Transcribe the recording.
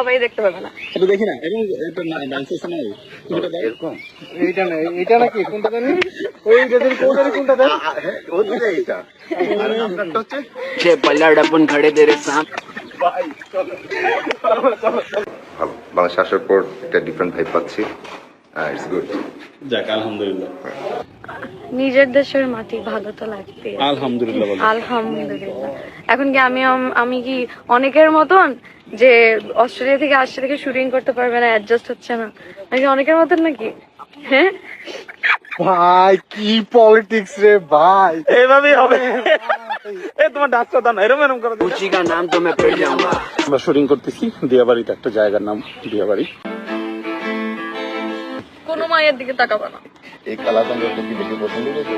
সবাই দেখতে পাবে না। এটা দেখি না, এবং এটা ডান্সের সময় এরকম এইটা না, এইটা নাকি কোনটা জানি, ওইটা জানি কোনটা কোনটা দেন, ওইটা এইটা আর আপনারটা হচ্ছে সে পল্লাড আপন খড়ে তেরে সাম। ভালো, বাংলাদেশ আসার পর একটা ডিফারেন্ট ভাইব পাচ্ছি, ইটস গুড। যাক আলহামদুলিল্লাহ, নিজের দেশের মাটি ভালো তো লাগবে। আলহামদুলিল্লাহ বলো। আলহামদুলিল্লাহ। এখন কি আমি কি অনেকের মতন যে অস্ট্রেলিয়া থেকে আসছে থেকে শুটিং করতে পারবে না, অ্যাডজাস্ট হচ্ছে না, নাকি অনেকের মতন নাকি? হ্যাঁ ভাই কি পলিটিক্স রে ভাই, এইভাবেই হবে। এই তোমার ডান্সটা দাও না, এরকম এরকম করো। ऊंची का नाम तो मैं पढ़ जाऊंगा। আমরা শুটিং করতেছি দিয়াবাড়িতে, একটা জায়গার নাম দিয়াবাড়ি। কোনো মায়ের দিকে তাকাবো না। এই কালাদান কি বেশি পছন্দ করেছে?